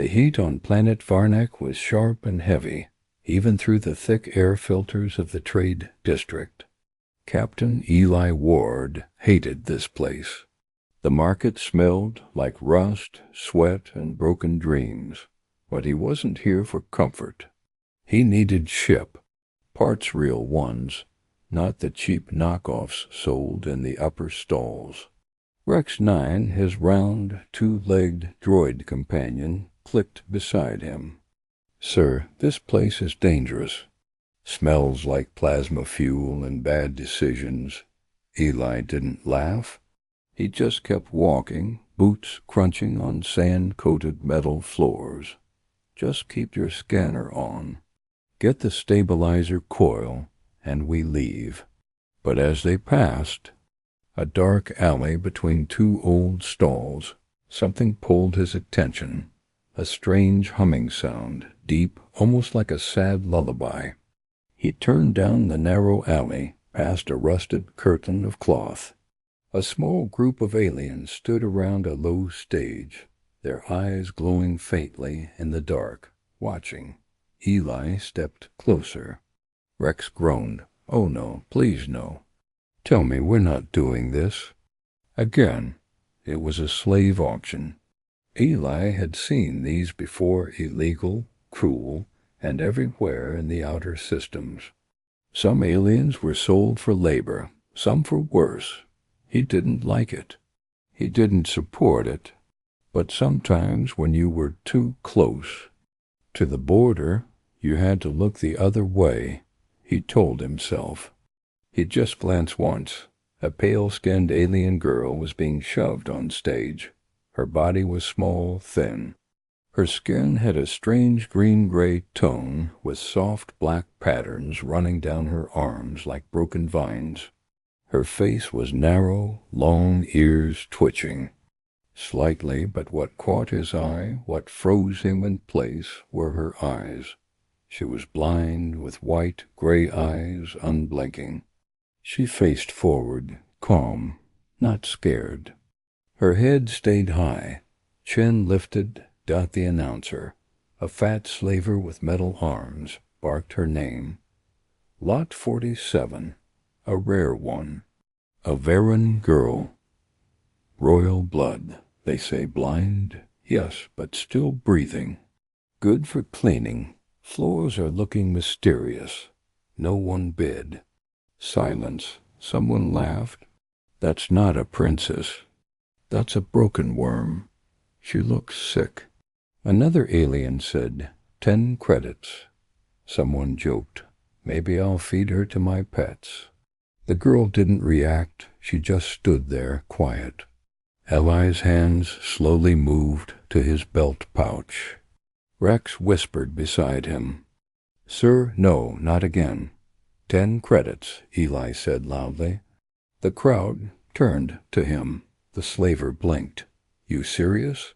The heat on planet Varnak was sharp and heavy, even through the thick air filters of the trade district. Captain Eli Ward hated this place. The market smelled like rust, sweat, and broken dreams, but he wasn't here for comfort. He needed ship, parts real ones, not the cheap knockoffs sold in the upper stalls. Rex 9, his round, two-legged droid companion, clicked beside him. "Sir, this place is dangerous. Smells like plasma fuel and bad decisions." Eli didn't laugh. He just kept walking, boots crunching on sand-coated metal floors. "Just keep your scanner on. Get the stabilizer coil, and we leave." But as they passed a dark alley between two old stalls, something pulled his attention. A strange humming sound, deep, almost like a sad lullaby. He turned down the narrow alley, past a rusted curtain of cloth. A small group of aliens stood around a low stage, their eyes glowing faintly in the dark, watching. Eli stepped closer. Rex groaned. "Oh no, please no. Tell me we're not doing this." Again, it was a slave auction. Eli had seen these before, illegal, cruel, and everywhere in the outer systems. Some aliens were sold for labor, some for worse. He didn't like it. He didn't support it. But sometimes when you were too close to the border, you had to look the other way, he told himself. He just glanced once. A pale-skinned alien girl was being shoved on stage. Her body was small, thin. Her skin had a strange green-gray tone with soft black patterns running down her arms like broken vines. Her face was narrow, long ears twitching slightly, but what caught his eye, what froze him in place, were her eyes. She was blind, with white, gray eyes unblinking. She faced forward, calm, not scared. Her head stayed high, chin lifted. Dot the announcer, a fat slaver with metal arms, barked her name. Lot 47, a rare one. A Varan girl. Royal blood, they say. Blind, yes, but still breathing. Good for cleaning. Floors are looking mysterious. No one bid. Silence. Someone laughed. "That's not a princess. That's a broken worm. She looks sick." Another alien said, 10 credits. Someone joked, "Maybe I'll feed her to my pets." The girl didn't react. She just stood there, quiet. Eli's hands slowly moved to his belt pouch. Rex whispered beside him. "Sir, no, not again." 10 credits, Eli said loudly. The crowd turned to him. The slaver blinked. "You serious?"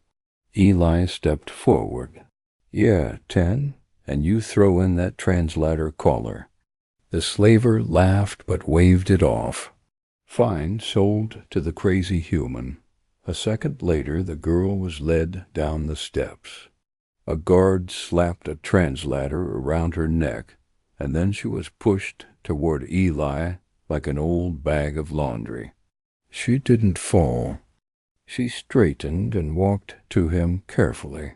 Eli stepped forward. "Yeah, 10, and you throw in that translator caller." The slaver laughed but waved it off. "Fine, sold to the crazy human." A second later, the girl was led down the steps. A guard slapped a translator around her neck, and then she was pushed toward Eli like an old bag of laundry. She didn't fall. She straightened and walked to him carefully.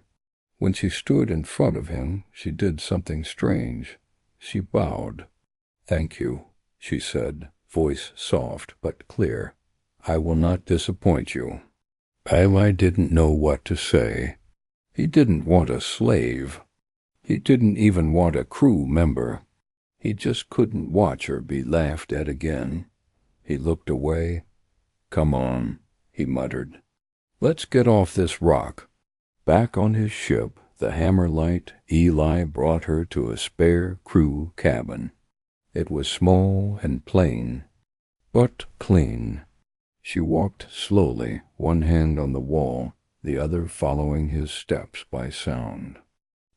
When she stood in front of him, she did something strange. She bowed. "Thank you," she said, voice soft but clear. "I will not disappoint you." Eli didn't know what to say. He didn't want a slave. He didn't even want a crew member. He just couldn't watch her be laughed at again. He looked away. "Come on," he muttered. "Let's get off this rock." Back on his ship, the Hammerlight, Eli brought her to a spare crew cabin. It was small and plain, but clean. She walked slowly, one hand on the wall, the other following his steps by sound.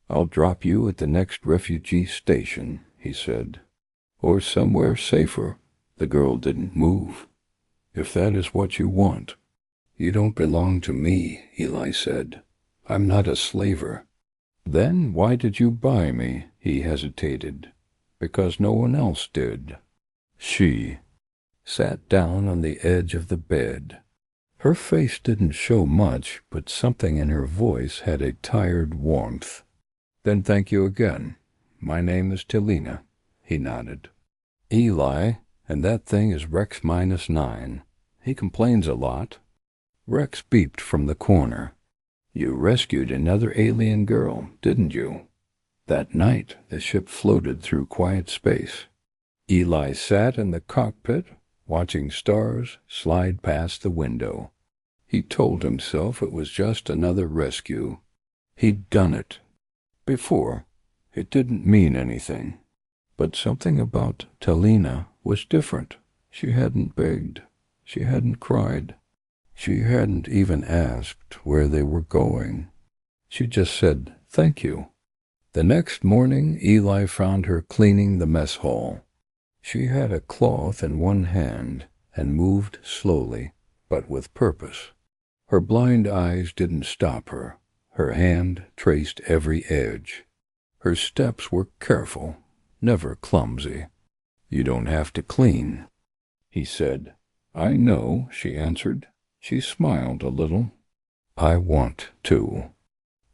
"I'll drop you at the next refugee station," he said. "Or somewhere safer." The girl didn't move. "If that is what you want." "You don't belong to me," Eli said. I'm not a slaver." "Then why did you buy me?" He hesitated. "Because no one else did." She sat down on the edge of the bed. Her face didn't show much, but something in her voice had a tired warmth. "Then thank you again. My name is Talina." He nodded. "Eli, and that thing is Rex -9. He complains a lot." Rex beeped from the corner. "You rescued another alien girl, didn't you?" That night, the ship floated through quiet space. Eli sat in the cockpit, watching stars slide past the window. He told himself it was just another rescue. He'd done it before. It didn't mean anything. But something about Talina was different. She hadn't begged. She hadn't cried. She hadn't even asked where they were going. She just said, "Thank you." The next morning, Eli found her cleaning the mess hall. She had a cloth in one hand and moved slowly, but with purpose. Her blind eyes didn't stop her. Her hand traced every edge. Her steps were careful, never clumsy. "You don't have to clean," he said. "I know," she answered. She smiled a little. "I want to."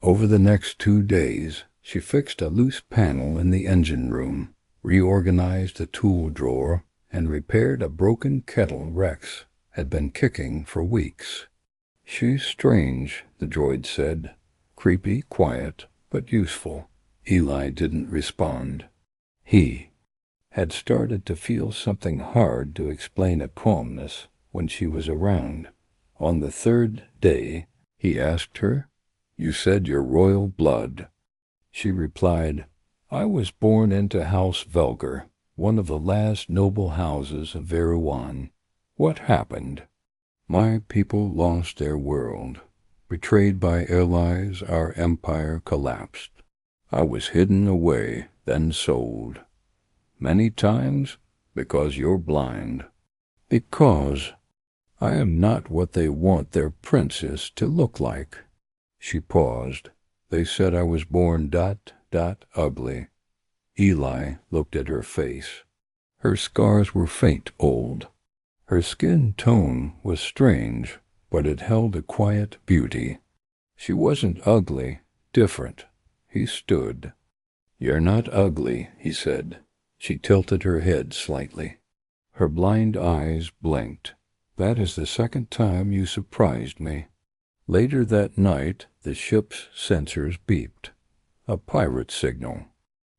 Over the next 2 days, she fixed a loose panel in the engine room, reorganized a tool drawer, and repaired a broken kettle Rex had been kicking for weeks. "She's strange," the droid said. "Creepy, quiet, but useful." Eli didn't respond. He had started to feel something hard to explain a calmness when she was around. On the 3rd day, he asked her, "You said you're royal blood." She replied, "I was born into House Velgar, one of the last noble houses of Veruan. What happened? My people lost their world. Betrayed by allies, our empire collapsed. I was hidden away, then sold. Many times, because you're blind. Because I am not what they want their princess to look like." She paused. "They said I was born ... ugly." Eli looked at her face. Her scars were faint old. Her skin tone was strange, but it held a quiet beauty. She wasn't ugly, different. He stood. "You're not ugly," he said. She tilted her head slightly. Her blind eyes blinked. "That is the second time you surprised me." Later that night, the ship's sensors beeped. A pirate signal.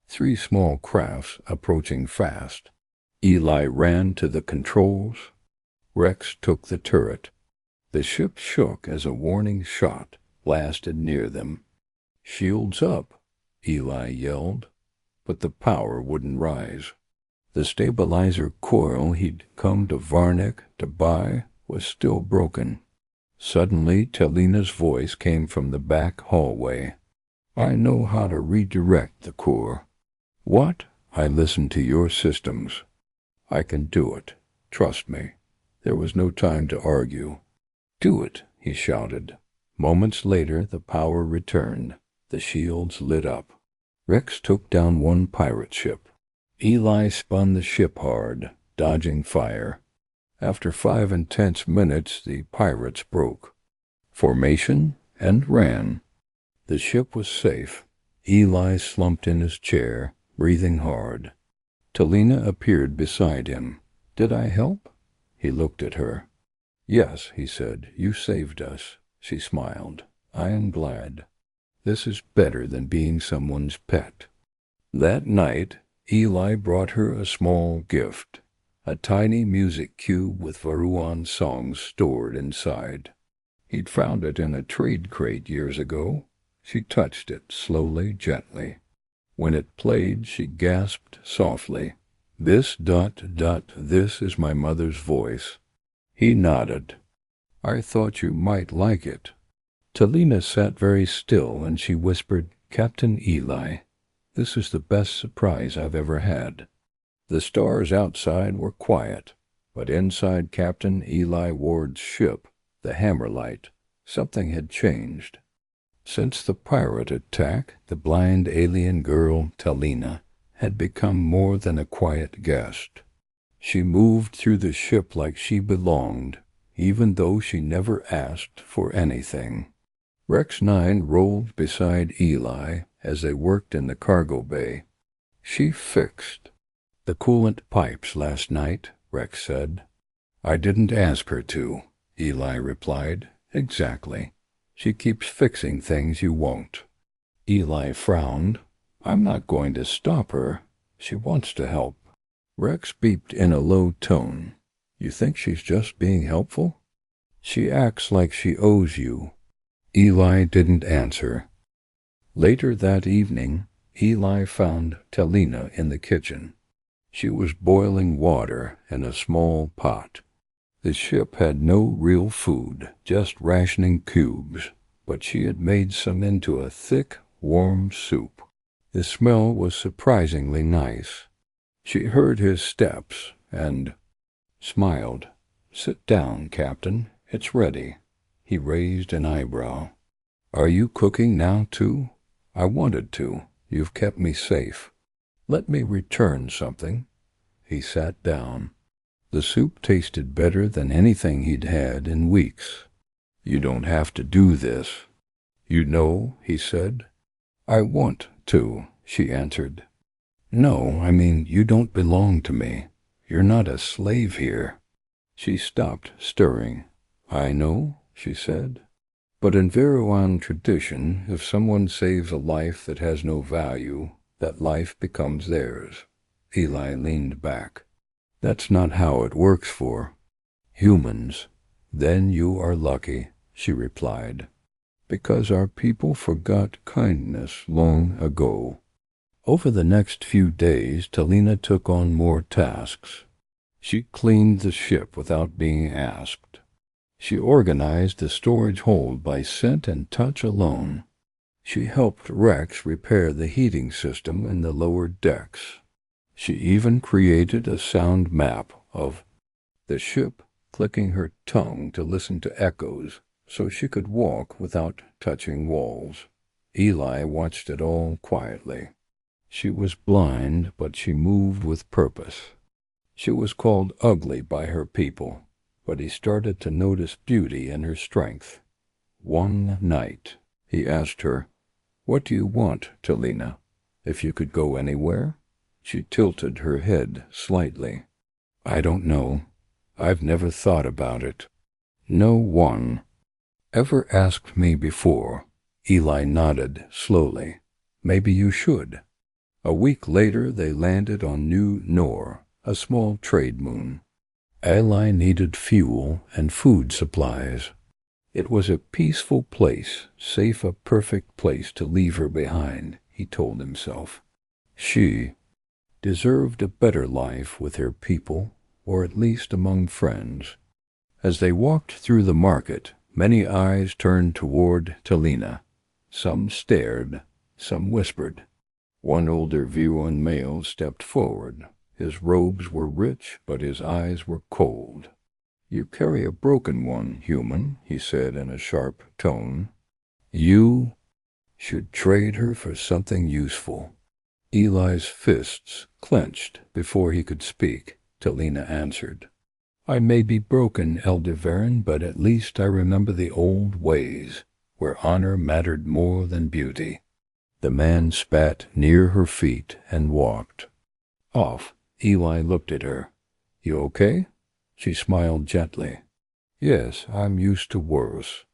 3 small crafts approaching fast. Eli ran to the controls. Rex took the turret. The ship shook as a warning shot blasted near them. "Shields up," Eli yelled, but the power wouldn't rise. The stabilizer coil he'd come to Varnick to buy was still broken. Suddenly, Talina's voice came from the back hallway. "I know how to redirect the core." "What?" "I listened to your systems. I can do it. Trust me." There was no time to argue. "Do it," he shouted. Moments later, the power returned. The shields lit up. Rex took down one pirate ship. Eli spun the ship hard, dodging fire. After 5 intense minutes, the pirates broke formation and ran. The ship was safe. Eli slumped in his chair, breathing hard. Talina appeared beside him. "Did I help?" He looked at her. "Yes," he said, "you saved us." She smiled. "I am glad. This is better than being someone's pet." That night, Eli brought her a small gift. A tiny music cube with Veruan songs stored inside. He'd found it in a trade crate years ago. She touched it slowly, gently. When it played, she gasped softly. This is my mother's voice." He nodded. "I thought you might like it." Talina sat very still, and she whispered, "Captain Eli, this is the best surprise I've ever had." The stars outside were quiet, but inside Captain Eli Ward's ship, the Hammerlight, something had changed. Since the pirate attack, the blind alien girl, Talina, had become more than a quiet guest. She moved through the ship like she belonged, even though she never asked for anything. Rex 9 rolled beside Eli as they worked in the cargo bay. She fixed the coolant pipes last night, Rex said. I didn't ask her to, Eli replied. Exactly. She keeps fixing things you won't. Eli frowned. I'm not going to stop her. She wants to help. Rex beeped in a low tone. You think she's just being helpful? She acts like she owes you. Eli didn't answer. Later that evening, Eli found Talina in the kitchen. She was boiling water in a small pot. The ship had no real food, just rationing cubes, but she had made some into a thick, warm soup. The smell was surprisingly nice. She heard his steps and smiled. Sit down, Captain. It's ready. He raised an eyebrow. Are you cooking now, too? I wanted to. You've kept me safe. Let me return something. He sat down. The soup tasted better than anything he'd had in weeks. You don't have to do this. You know, he said. I want to, she answered. No, I mean, you don't belong to me. You're not a slave here. She stopped stirring. I know, she said. But in Veruan tradition, if someone saves a life that has no value, that life becomes theirs. Eli leaned back. That's not how it works for humans. Then you are lucky, she replied, because our people forgot kindness long ago. Over the next few days, Talina took on more tasks. She cleaned the ship without being asked. She organized the storage hold by scent and touch alone. She helped Rex repair the heating system in the lower decks. She even created a sound map of the ship, clicking her tongue to listen to echoes so she could walk without touching walls. Eli watched it all quietly. She was blind, but she moved with purpose. She was called ugly by her people, but he started to notice beauty in her strength. One night, he asked her, What do you want, Talina? If you could go anywhere? She tilted her head slightly. I don't know. I've never thought about it. No one ever asked me before. Eli nodded slowly. Maybe you should. A week later, they landed on New Nor, a small trade moon. Eli needed fuel and food supplies. It was a peaceful place, safe, a perfect place to leave her behind, he told himself. She deserved a better life with her people, or at least among friends. As they walked through the market, many eyes turned toward Talina. Some stared, some whispered. One older Veruan male stepped forward. His robes were rich, but his eyes were cold. You carry a broken one, human, he said in a sharp tone. You should trade her for something useful. Eli's fists clenched before he could speak. Talina answered. I may be broken, Eldeverin, but at least I remember the old ways, where honor mattered more than beauty. The man spat near her feet and walked off. Eli looked at her. You okay? She smiled gently. Yes, I'm used to worse.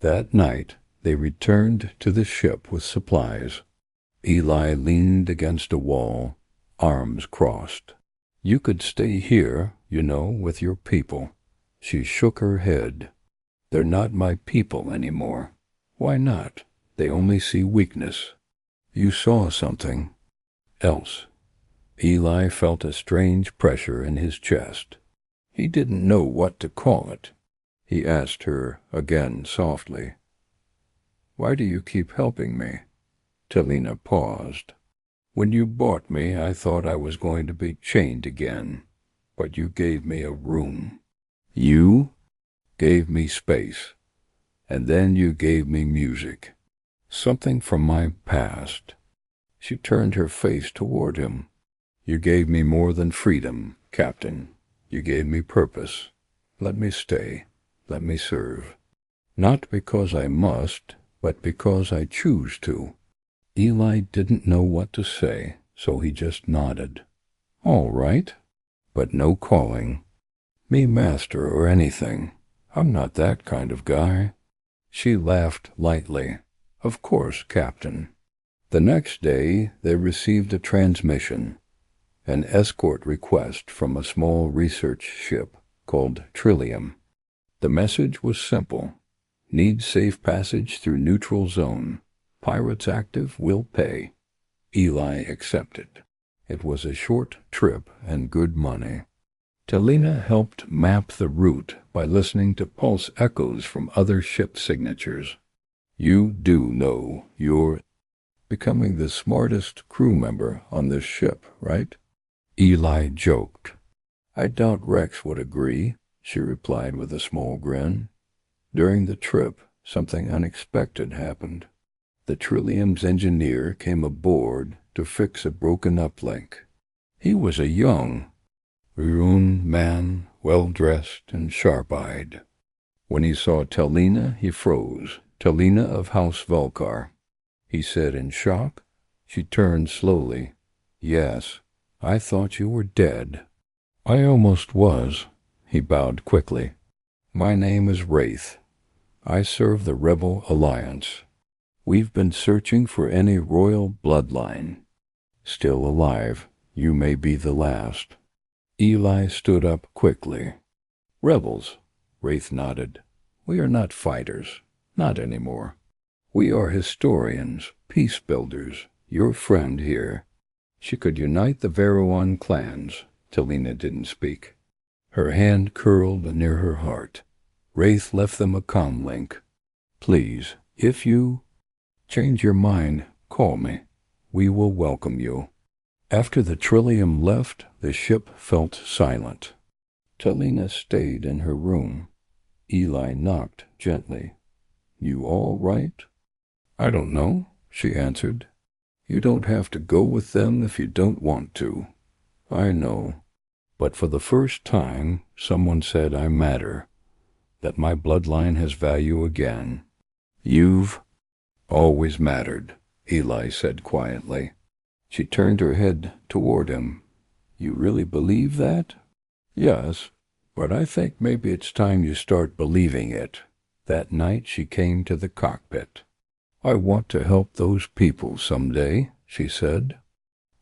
That night, they returned to the ship with supplies. Eli leaned against a wall, arms crossed. You could stay here, you know, with your people. She shook her head. They're not my people anymore. Why not? They only see weakness. You saw something else. Eli felt a strange pressure in his chest. He didn't know what to call it. He asked her again softly. Why do you keep helping me? Talina paused. When you bought me, I thought I was going to be chained again, but you gave me a room. You gave me space, and then you gave me music. Something from my past. She turned her face toward him. You gave me more than freedom, Captain. You gave me purpose. Let me stay. Let me serve. Not because I must, but because I choose to. Eli didn't know what to say, so he just nodded. All right. But no calling. Me master or anything. I'm not that kind of guy. She laughed lightly. Of course, Captain. The next day they received a transmission, an escort request from a small research ship called Trillium. The message was simple. Need safe passage through neutral zone. Pirates active will pay. Eli accepted. It was a short trip and good money. Talina helped map the route by listening to pulse echoes from other ship signatures. You do know you're becoming the smartest crew member on this ship, right? Eli joked. I doubt Rex would agree, she replied with a small grin. During the trip, something unexpected happened. The Trillium's engineer came aboard to fix a broken uplink. He was a young, maroon man, well-dressed and sharp-eyed. When he saw Talina, he froze. Talina of House Volcar. He said in shock. She turned slowly. Yes, I thought you were dead. I almost was. He bowed quickly. My name is Wraith. I serve the Rebel Alliance. We've been searching for any royal bloodline. Still alive, you may be the last. Eli stood up quickly. Rebels, Wraith nodded. We are not fighters, not anymore. We are historians, peace builders, your friend here. She could unite the Veruan clans. Talina didn't speak. Her hand curled near her heart. Wraith left them a comm link. Please, if you change your mind, call me. We will welcome you. After the Trillium left, the ship felt silent. Talina stayed in her room. Eli knocked gently. You all right? I don't know, she answered. You don't have to go with them if you don't want to. I know. But for the first time, someone said I matter, that my bloodline has value again. You've always mattered, Eli said quietly. She turned her head toward him. You really believe that? Yes, but I think maybe it's time you start believing it. That night she came to the cockpit. I want to help those people someday, she said.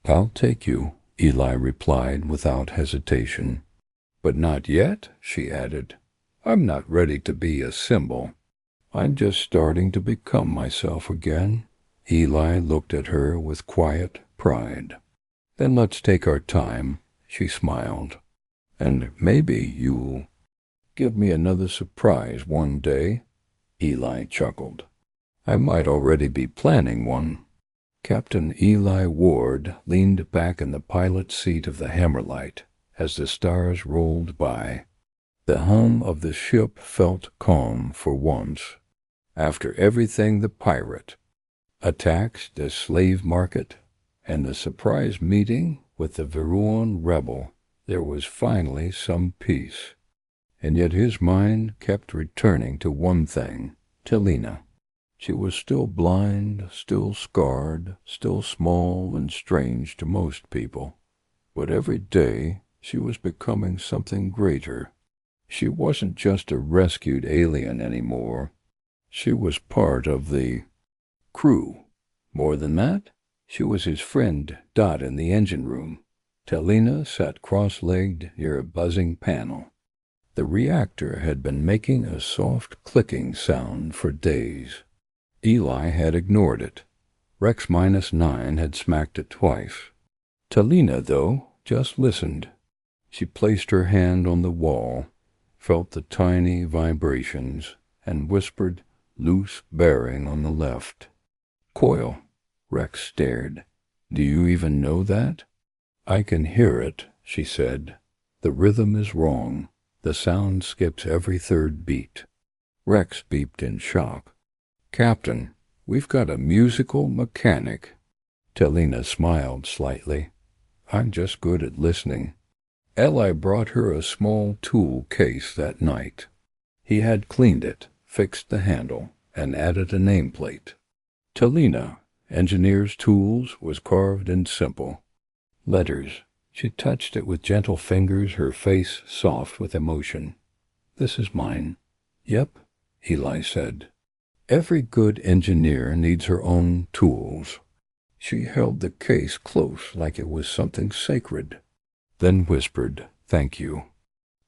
I'll take you, Eli replied without hesitation. But not yet, she added. I'm not ready to be a symbol. I'm just starting to become myself again. Eli looked at her with quiet pride. Then let's take our time, she smiled. And maybe you'll give me another surprise one day. Eli chuckled. I might already be planning one. Captain Eli Ward leaned back in the pilot's seat of the Hammerlight as the stars rolled by. The hum of the ship felt calm for once. After everything the pirate, attacks, the slave market, and the surprise meeting with the Veruan rebel, there was finally some peace. And yet his mind kept returning to one thing, Talina. She was still blind, still scarred, still small and strange to most people. But every day she was becoming something greater. She wasn't just a rescued alien anymore. She was part of the crew. More than that, she was his friend Dot in the engine room. Talina sat cross-legged near a buzzing panel. The reactor had been making a soft clicking sound for days. Eli had ignored it. Rex-9 had smacked it twice. Talina, though, just listened. She placed her hand on the wall, felt the tiny vibrations, and whispered, loose bearing on the left. Coil. Rex stared. Do you even know that? I can hear it, she said. The rhythm is wrong. The sound skips every third beat. Rex beeped in shock. Captain, We've got a musical mechanic." Telina smiled slightly. "I'm just good at listening." Eli brought her a small tool case that night. He had cleaned it, fixed the handle, and added a nameplate. Telina, Engineer's Tools, was carved in simple letters. She touched it with gentle fingers, her face soft with emotion. "This is mine." "Yep," Eli said. "Every good engineer needs her own tools." She held the case close like it was something sacred, then whispered, "Thank you."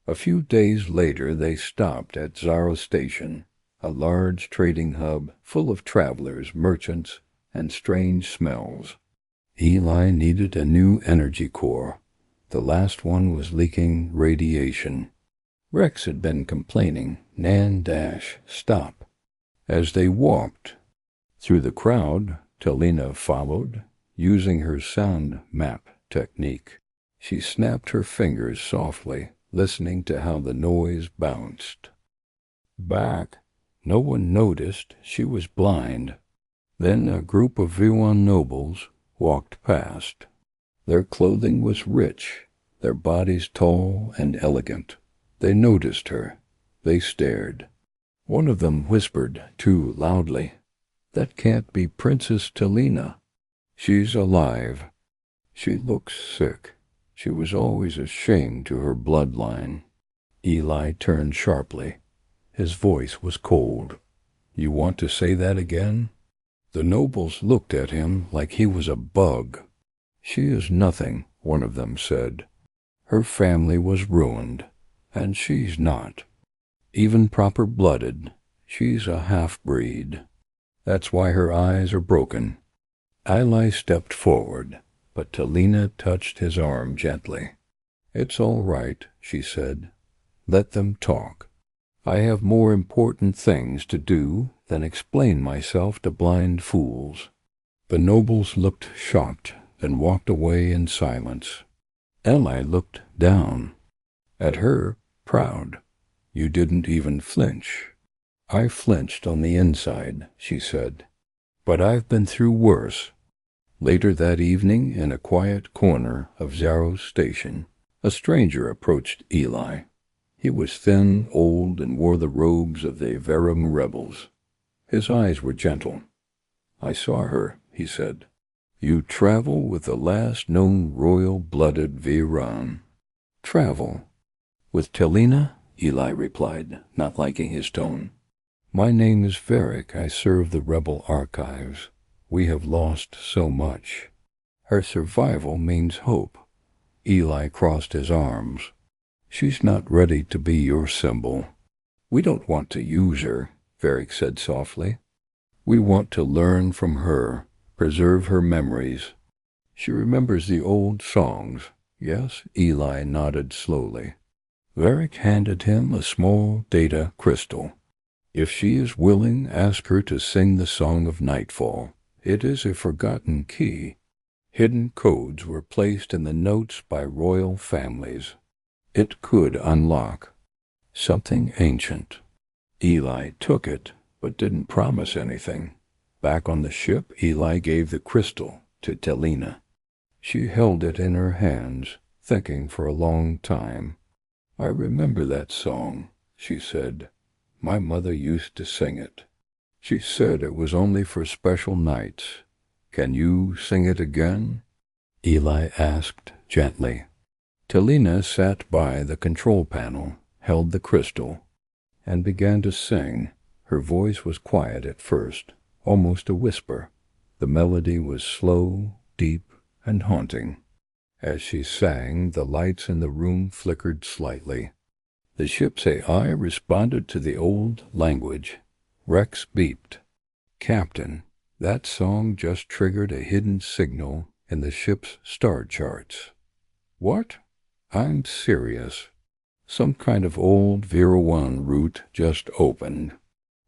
A few days later they stopped at Zaro Station, a large trading hub full of travelers, merchants, and strange smells. Eli needed a new energy core. The last one was leaking radiation. Rex had been complaining. Stop. As they walked through the crowd, Telina followed, using her sound map technique. She snapped her fingers softly, listening to how the noise bounced back. No one noticed she was blind. Then a group of V1 nobles walked past. Their clothing was rich, their bodies tall and elegant. They noticed her. They stared. One of them whispered too loudly, "That can't be Princess Telina. She's alive. She looks sick." She was always ashamed to her bloodline. Eli turned sharply. His voice was cold. "You want to say that again?" The nobles looked at him like he was a bug. "She is nothing," one of them said. "Her family was ruined, and she's not. Even proper-blooded, she's a half-breed. That's why her eyes are broken." Eli stepped forward, but Telina touched his arm gently. "It's all right," she said. "Let them talk. I have more important things to do than explain myself to blind fools." The nobles looked shocked and walked away in silence. Eli looked down at her, proud. "You didn't even flinch." "I flinched on the inside," she said. "But I've been through worse." Later that evening, in a quiet corner of Zaro Station, a stranger approached Eli. He was thin, old, and wore the robes of the Verum rebels. His eyes were gentle. "I saw her," he said. "You travel with the last known royal-blooded Viran." "Travel? With Telina?" Eli replied, not liking his tone. "My name is Varric. I serve the rebel archives. We have lost so much. Her survival means hope." Eli crossed his arms. "She's not ready to be your symbol." "We don't want to use her," Varric said softly. "We want to learn from her, preserve her memories. She remembers the old songs." "Yes?" Eli nodded slowly. Varric handed him a small data crystal. "If she is willing, ask her to sing the Song of Nightfall. It is a forgotten key. Hidden codes were placed in the notes by royal families. It could unlock something ancient." Eli took it, but didn't promise anything. Back on the ship, Eli gave the crystal to Telina. She held it in her hands, thinking for a long time. "I remember that song," she said. "My mother used to sing it. She said it was only for special nights. Can you sing it again?" Eli asked gently. Telina sat by the control panel, held the crystal, and began to sing. Her voice was quiet at first, almost a whisper. The melody was slow, deep, and haunting. As she sang, the lights in the room flickered slightly. The ship's AI responded to the old language. Rex beeped. "Captain, that song just triggered a hidden signal in the ship's star charts." "What?" "I'm serious. Some kind of old Vera 1 route just opened.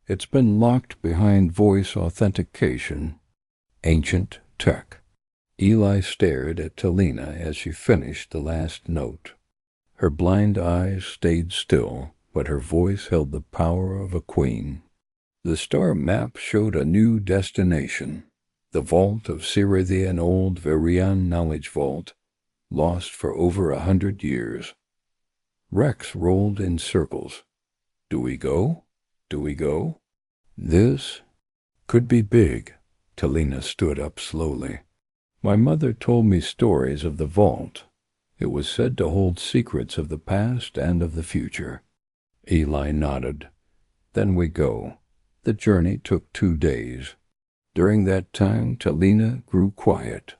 It's been locked behind voice authentication. Ancient tech." Eli stared at Telina as she finished the last note. Her blind eyes stayed still, but her voice held the power of a queen. The star map showed a new destination, the vault of Cyritha, an old Varian knowledge vault, lost for over 100 years. Rex rolled in circles. Do we go? Do we go? This could be big. Talina stood up slowly. My mother told me stories of the vault. It was said to hold secrets of the past and of the future. Eli nodded. Then we go. The journey took 2 days. During that time, Talina grew quiet.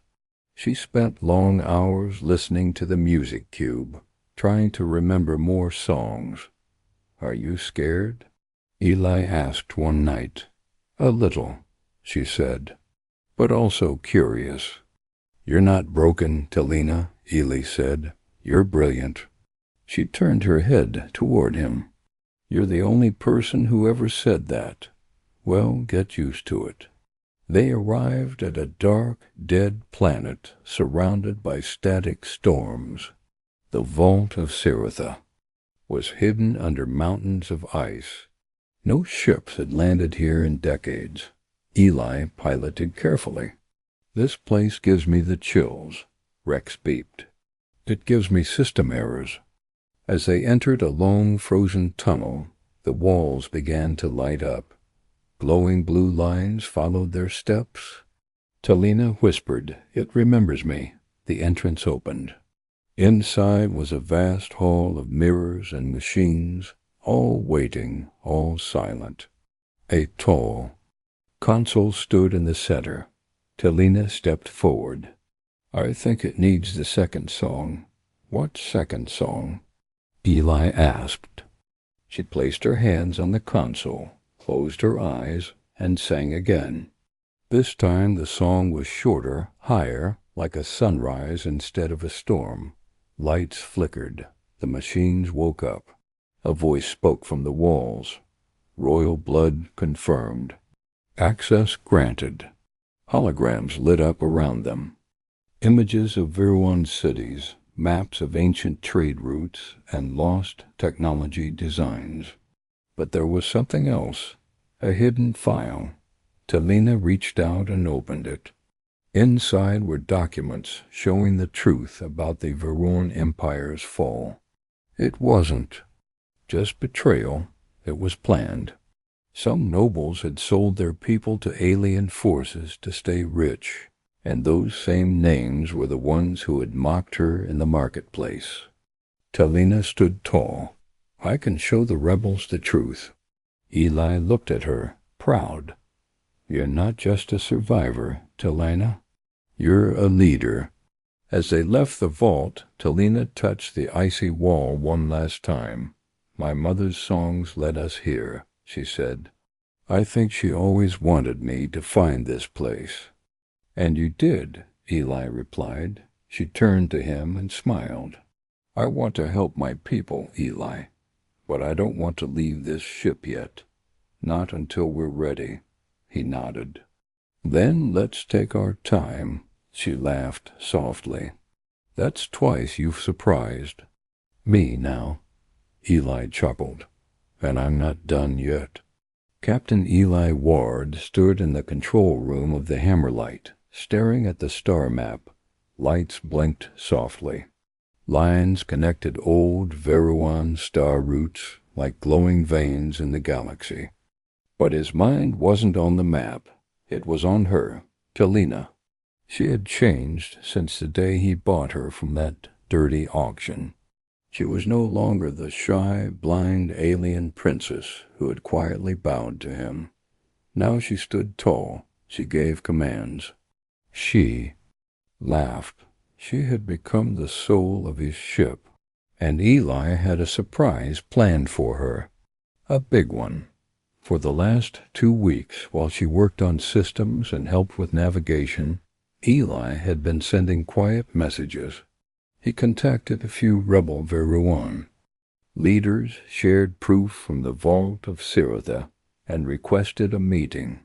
She spent long hours listening to the music cube, trying to remember more songs. Are you scared? Eli asked one night. A little, she said, but also curious. You're not broken, Talina, Eli said. You're brilliant. She turned her head toward him. You're the only person who ever said that. Well, get used to it. They arrived at a dark, dead planet surrounded by static storms. The vault of Cyritha was hidden under mountains of ice. No ships had landed here in decades. Eli piloted carefully. This place gives me the chills, Rex beeped. It gives me system errors. As they entered a long frozen tunnel, the walls began to light up. Glowing blue lines followed their steps. Talina whispered, It remembers me. The entrance opened. Inside was a vast hall of mirrors and machines, all waiting, all silent. A tall console stood in the center. Talina stepped forward. I think it needs the second song. What second song? Eli asked. She placed her hands on the console, closed her eyes, and sang again. This time the song was shorter, higher, like a sunrise instead of a storm. Lights flickered. The machines woke up. A voice spoke from the walls. Royal blood confirmed. Access granted. Holograms lit up around them. Images of Viruan cities, maps of ancient trade routes, and lost technology designs. But there was something else, a hidden file. Talina reached out and opened it. Inside were documents showing the truth about the Viruan Empire's fall. It wasn't just betrayal, it was planned. Some nobles had sold their people to alien forces to stay rich, and those same names were the ones who had mocked her in the marketplace. Talina stood tall. I can show the rebels the truth. Eli looked at her, proud. You're not just a survivor, Talina. You're a leader. As they left the vault, Talina touched the icy wall one last time. My mother's songs led us here, she said. I think she always wanted me to find this place. And you did, Eli replied. She turned to him and smiled. I want to help my people, Eli, but I don't want to leave this ship yet. Not until we're ready. He nodded. Then let's take our time, she laughed softly. That's twice you've surprised me now. Eli chuckled. And I'm not done yet. Captain Eli Ward stood in the control room of the Hammerlight, staring at the star map. Lights blinked softly. Lines connected old Viruan star routes like glowing veins in the galaxy. But his mind wasn't on the map. It was on her, Talina. She had changed since the day he bought her from that dirty auction. She was no longer the shy, blind alien princess who had quietly bowed to him. Now she stood tall. She gave commands. She laughed. She had become the soul of his ship, and Eli had a surprise planned for her. A big one. For the last 2 weeks, while she worked on systems and helped with navigation, Eli had been sending quiet messages. He contacted a few rebel Viruan. Leaders shared proof from the vault of Cyritha and requested a meeting.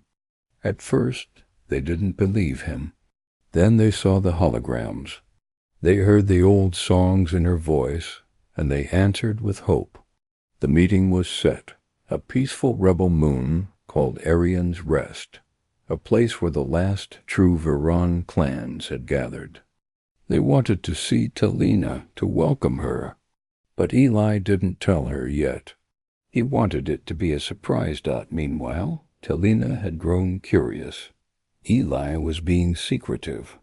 At first, they didn't believe him. Then they saw the holograms. They heard the old songs in her voice, and they answered with hope. The meeting was set. A peaceful rebel moon, called Arian's Rest, a place where the last true Viran clans had gathered. They wanted to see Talina to welcome her, but Eli didn't tell her yet. He wanted it to be a surprise. Meanwhile, Talina had grown curious. Eli was being secretive.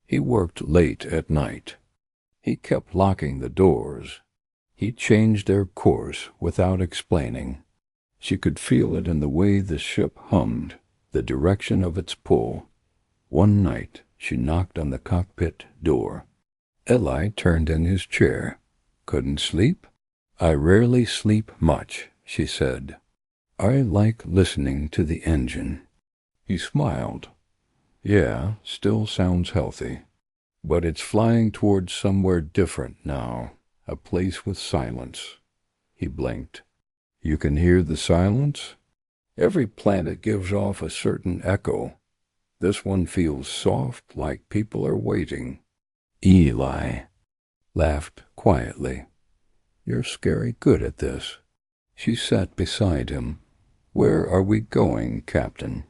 He worked late at night. He kept locking the doors. He changed their course without explaining. She could feel it in the way the ship hummed, the direction of its pull. One night, she knocked on the cockpit door. Eli turned in his chair. "Couldn't sleep?" "I rarely sleep much," she said. "I like listening to the engine." He smiled. "Yeah, still sounds healthy. But it's flying towards somewhere different now, a place with silence." He blinked. "You can hear the silence?" "Every planet gives off a certain echo. This one feels soft, like people are waiting." Eli laughed quietly. "You're scary good at this." She sat beside him. "Where are we going, Captain?"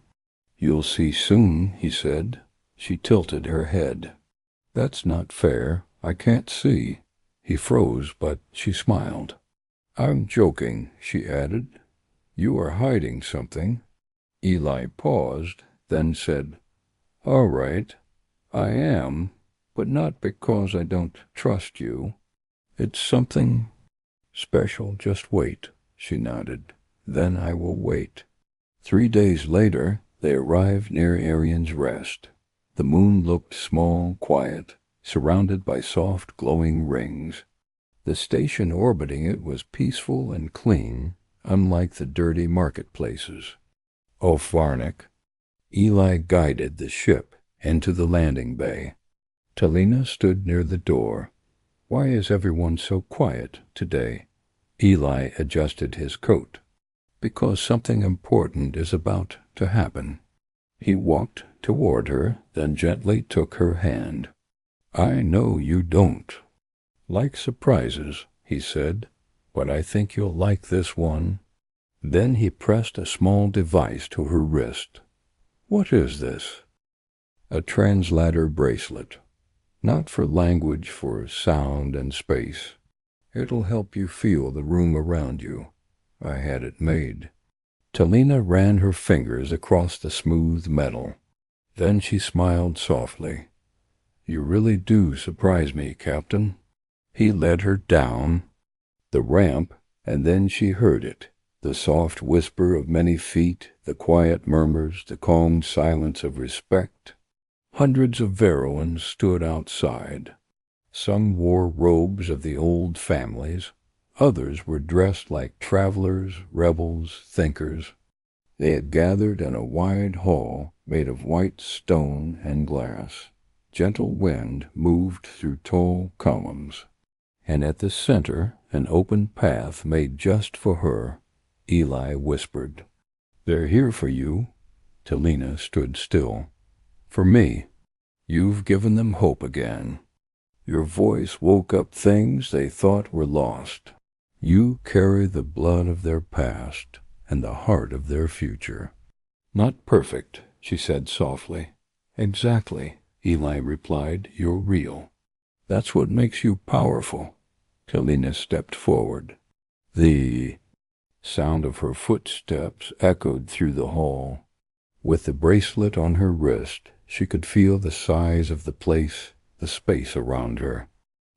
"You'll see soon," he said. She tilted her head. "That's not fair. I can't see." He froze, but she smiled. "I'm joking," she added. "You are hiding something." Eli paused, then said, "All right, I am, but not because I don't trust you. It's something special. Just wait." She nodded. "Then I will wait." 3 days later, they arrived near Arian's Rest. The moon looked small, quiet, surrounded by soft, glowing rings. The station orbiting it was peaceful and clean, unlike the dirty marketplaces. Off Varnick, Eli guided the ship into the landing bay. Talina stood near the door. "Why is everyone so quiet today?" Eli adjusted his coat. "Because something important is about to happen." He walked toward her, then gently took her hand. "I know you don't like surprises," he said, "but I think you'll like this one." Then he pressed a small device to her wrist. "What is this?" "A translator bracelet. Not for language, for sound and space. It'll help you feel the room around you. I had it made." Talina ran her fingers across the smooth metal. Then she smiled softly. "You really do surprise me, Captain." He led her down the ramp, and then she heard it, the soft whisper of many feet, the quiet murmurs, the calm silence of respect. Hundreds of Veroans stood outside. Some wore robes of the old families. Others were dressed like travelers, rebels, thinkers. They had gathered in a wide hall made of white stone and glass. Gentle wind moved through tall columns, and at the center, an open path made just for her. Eli whispered, "They're here for you." Talina stood still. "For me. You've given them hope again. Your voice woke up things they thought were lost. You carry the blood of their past and the heart of their future." "Not perfect," she said softly. "Exactly," Eli replied. "You're real. That's what makes you powerful." Talina stepped forward. The sound of her footsteps echoed through the hall. With the bracelet on her wrist, she could feel the size of the place, the space around her.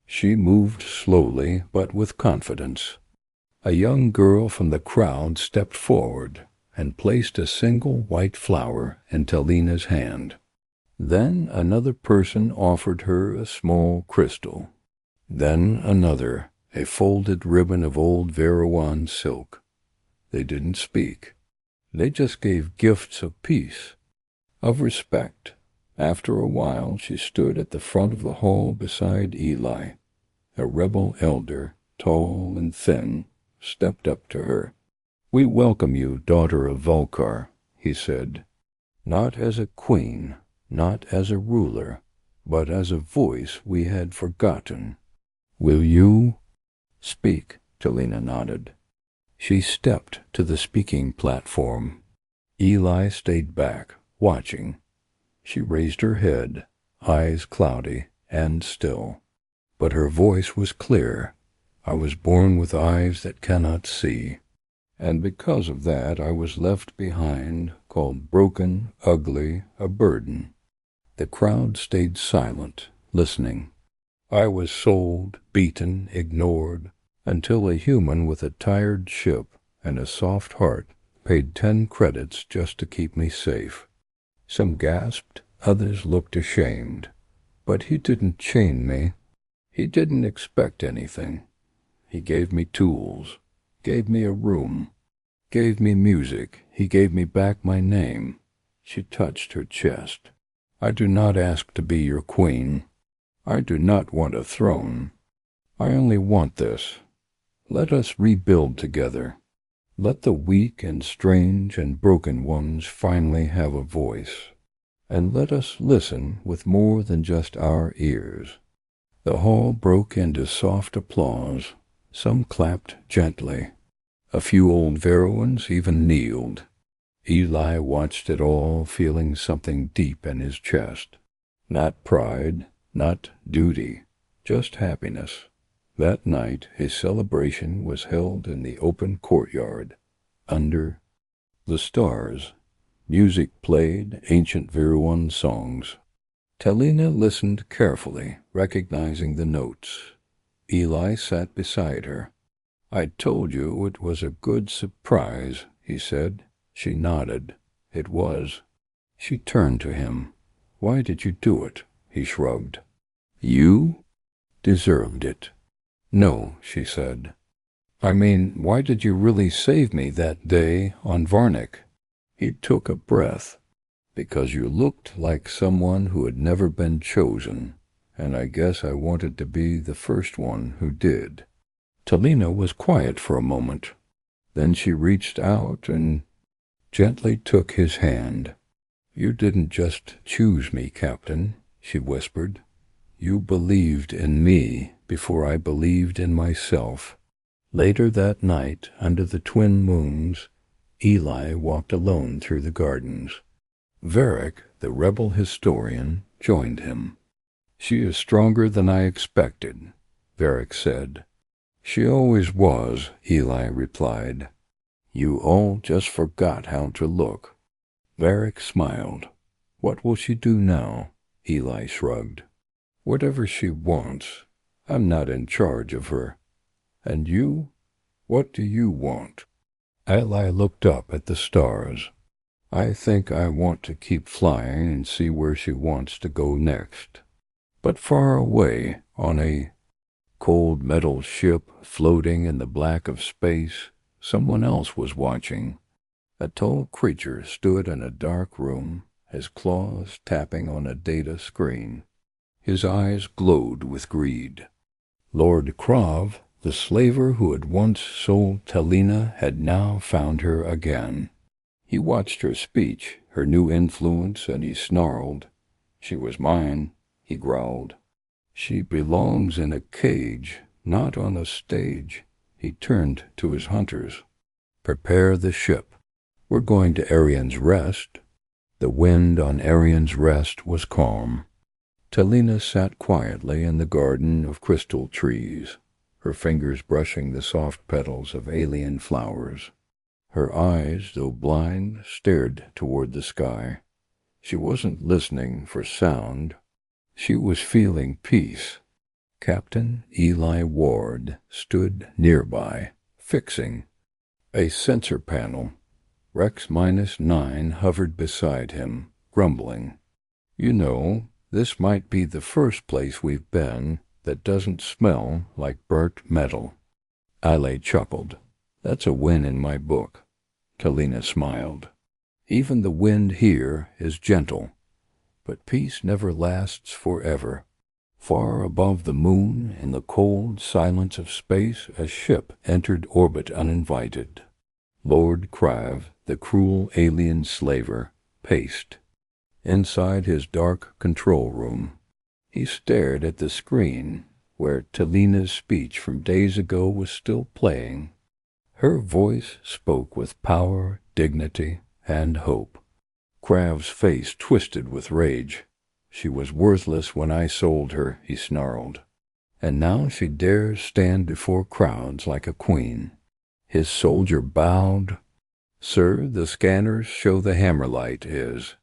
She moved slowly, but with confidence. A young girl from the crowd stepped forward and placed a single white flower in Talina's hand. Then another person offered her a small crystal. Then another, a folded ribbon of old Veroan silk. They didn't speak. They just gave gifts of peace, of respect. After a while, she stood at the front of the hall beside Eli. A rebel elder, tall and thin, stepped up to her. "We welcome you, daughter of Vulcar," he said. "Not as a queen, not as a ruler, but as a voice we had forgotten. Will you speak?" Talina nodded. She stepped to the speaking platform. Eli stayed back, watching. She raised her head, eyes cloudy and still. But her voice was clear. I was born with eyes that cannot see. And because of that I was left behind, called broken, ugly, a burden. The crowd stayed silent, listening. I was sold, beaten, ignored, until a human with a tired ship and a soft heart paid 10 credits just to keep me safe. Some gasped, others looked ashamed. But he didn't chain me. He didn't expect anything. He gave me tools, gave me a room, gave me music. He gave me back my name. She touched her chest. I do not ask to be your queen. I do not want a throne. I only want this. Let us rebuild together. Let the weak and strange and broken ones finally have a voice. And let us listen with more than just our ears. The hall broke into soft applause. Some clapped gently. A few old Veruans even kneeled. Eli watched it all, feeling something deep in his chest. Not pride, not duty, just happiness. That night his celebration was held in the open courtyard, under the stars. Music played, ancient Veruan songs. Talina listened carefully, recognizing the notes. Eli sat beside her. I told you it was a good surprise, he said. She nodded. It was. She turned to him. Why did you do it? He shrugged. You deserved it. No, she said. I mean, why did you really save me that day on Varnic? He took a breath. Because you looked like someone who had never been chosen, and I guess I wanted to be the first one who did. Talina was quiet for a moment. Then she reached out and gently took his hand. You didn't just choose me, Captain, she whispered. You believed in me before I believed in myself. Later that night, under the twin moons, Eli walked alone through the gardens. Varric, the rebel historian, joined him. She is stronger than I expected, Varric said. She always was, Eli replied. You all just forgot how to look. Varric smiled. What will she do now? Eli shrugged. Whatever she wants. I'm not in charge of her. And you? What do you want? Eli looked up at the stars. I think I want to keep flying and see where she wants to go next. But far away, on a cold metal ship floating in the black of space, someone else was watching. A tall creature stood in a dark room, his claws tapping on a data screen. His eyes glowed with greed. Lord Krav, the slaver who had once sold Talina, had now found her again. He watched her speech, her new influence, and he snarled. She was mine, he growled. She belongs in a cage, not on a stage. He turned to his hunters. Prepare the ship. We're going to Arian's Rest. The wind on Arian's Rest was calm. Talina sat quietly in the garden of crystal trees, her fingers brushing the soft petals of alien flowers. Her eyes, though blind, stared toward the sky. She wasn't listening for sound. She was feeling peace. Captain Eli Ward stood nearby, fixing a sensor panel. Rex -9 hovered beside him, grumbling. You know, this might be the first place we've been that doesn't smell like burnt metal. Eli chuckled. That's a win in my book. Talina smiled. Even the wind here is gentle, but peace never lasts forever. Far above the moon, in the cold silence of space, a ship entered orbit uninvited. Lord Krav, the cruel alien slaver, paced. Inside his dark control room, he stared at the screen where Talina's speech from days ago was still playing. Her voice spoke with power, dignity, and hope. Krav's face twisted with rage. She was worthless when I sold her, he snarled. And now she dares stand before crowds like a queen. His soldier bowed. Sir, the scanners show the Hammerlight is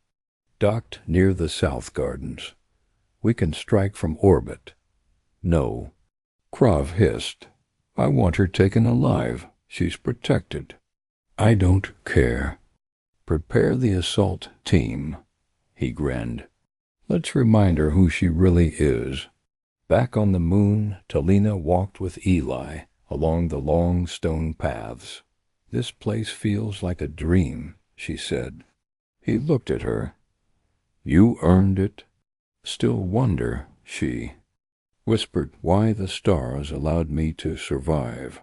docked near the South Gardens. We can strike from orbit. No. Krav hissed. I want her taken alive. She's protected. I don't care. Prepare the assault team. He grinned. Let's remind her who she really is. Back on the moon, Talina walked with Eli along the long stone paths. This place feels like a dream, she said. He looked at her. You earned it. Still wonder, she whispered, why the stars allowed me to survive.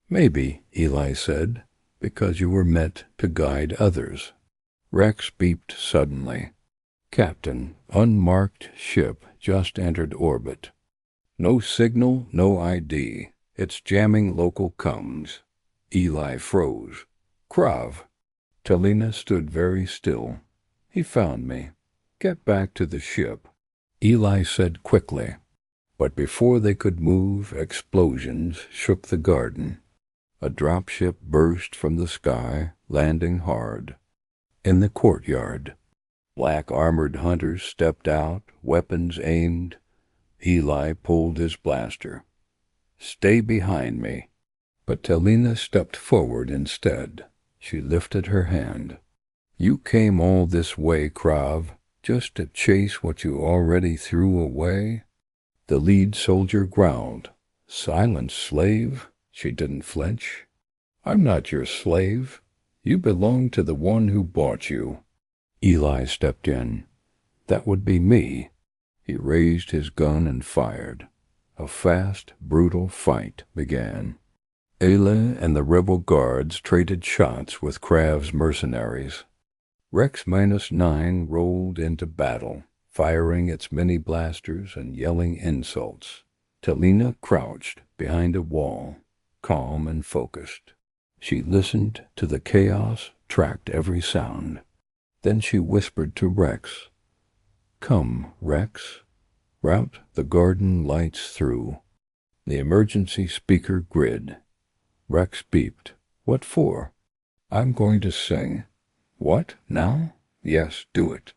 Maybe, Eli said, because you were meant to guide others. Rex beeped suddenly. Captain, unmarked ship just entered orbit. No signal, no ID. It's jamming local comms. Eli froze. Krav. Talina stood very still. He found me. Get back to the ship. Eli said quickly. But before they could move, explosions shook the garden. A dropship burst from the sky, landing hard. In the courtyard, black armored hunters stepped out, weapons aimed. Eli pulled his blaster. Stay behind me. But Talina stepped forward instead. She lifted her hand. You came all this way, Krav, just to chase what you already threw away? The lead soldier growled. Silent slave? She didn't flinch. I'm not your slave. You belong to the one who bought you. Eli stepped in. That would be me. He raised his gun and fired. A fast, brutal fight began. Ayla and the rebel guards traded shots with Krav's mercenaries. Rex -9 rolled into battle, firing its mini blasters and yelling insults. Talina crouched behind a wall, calm and focused. She listened to the chaos, tracked every sound. Then she whispered to Rex. Come, Rex. Route the garden lights through. The emergency speaker grid. Rex beeped. What for? I'm going to sing. What, now? Yes, do it.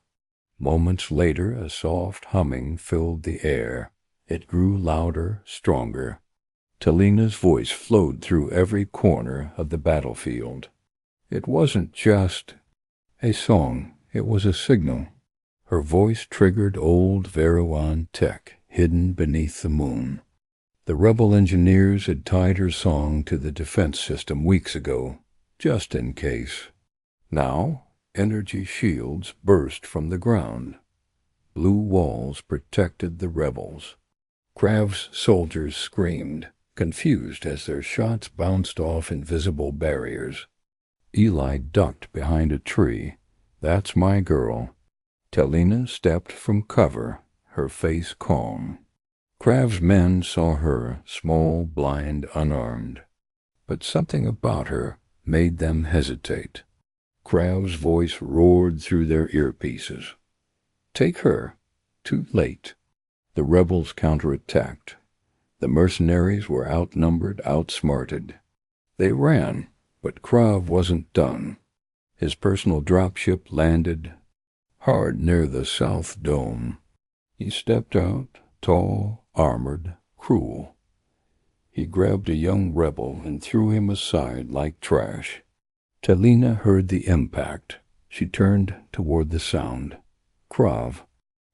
Moments later, a soft humming filled the air. It grew louder, stronger. Talina's voice flowed through every corner of the battlefield. It wasn't just a song, it was a signal. Her voice triggered old Veruan tech hidden beneath the moon. The rebel engineers had tied her song to the defense system weeks ago, just in case. Now, energy shields burst from the ground. Blue walls protected the rebels. Krav's soldiers screamed, confused as their shots bounced off invisible barriers. Eli ducked behind a tree. That's my girl. Talina stepped from cover, her face calm. Krav's men saw her, small, blind, unarmed. But something about her made them hesitate. Krav's voice roared through their earpieces. Take her. Too late. The rebels counterattacked. The mercenaries were outnumbered, outsmarted. They ran, but Krav wasn't done. His personal dropship landed hard near the South Dome. He stepped out, tall, armored, cruel. He grabbed a young rebel and threw him aside like trash. Talina heard the impact. She turned toward the sound. Krav.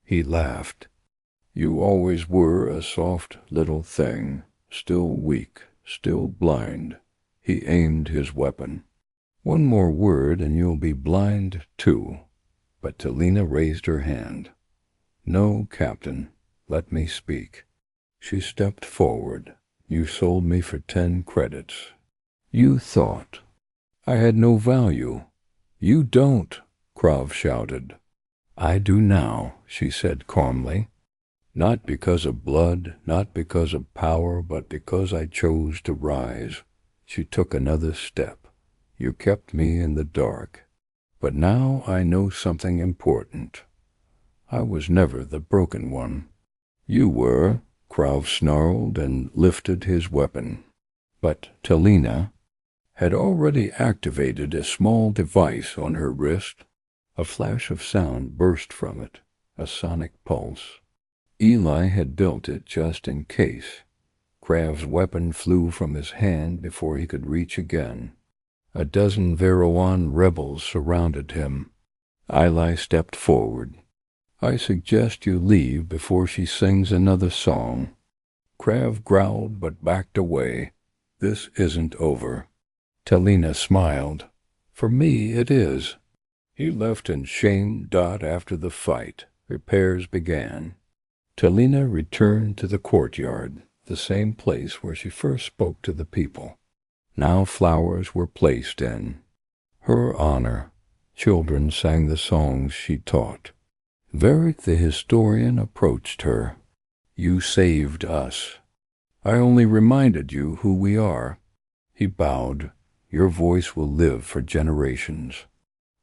He laughed. You always were a soft little thing, still weak, still blind. He aimed his weapon. One more word and you'll be blind too. But Talina raised her hand. No, Captain, let me speak. She stepped forward. You sold me for 10 credits. You thought I had no value. You don't, Krav shouted. I do now, she said calmly. Not because of blood, not because of power, but because I chose to rise. She took another step. You kept me in the dark. But now I know something important. I was never the broken one. You were, Krav snarled and lifted his weapon. But Talina had already activated a small device on her wrist. A flash of sound burst from it, a sonic pulse. Eli had built it just in case. Krav's weapon flew from his hand before he could reach again. A dozen Veroan rebels surrounded him. Eli stepped forward. I suggest you leave before she sings another song. Krav growled but backed away. This isn't over. Talina smiled. For me it is. He left in shame. After the fight, repairs began. Talina returned to the courtyard, the same place where she first spoke to the people. Now flowers were placed in her honor. Children sang the songs she taught. Varric the historian approached her. You saved us. I only reminded you who we are. He bowed. Your voice will live for generations.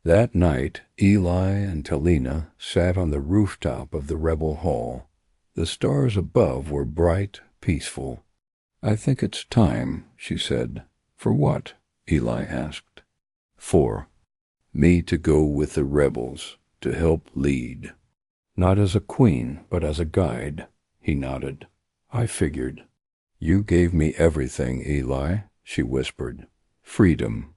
That night, Eli and Talina sat on the rooftop of the rebel hall. The stars above were bright, peaceful. I think it's time, she said. For what? Eli asked. For me to go with the rebels, to help lead. Not as a queen, but as a guide. He nodded. I figured. You gave me everything, Eli, she whispered. Freedom,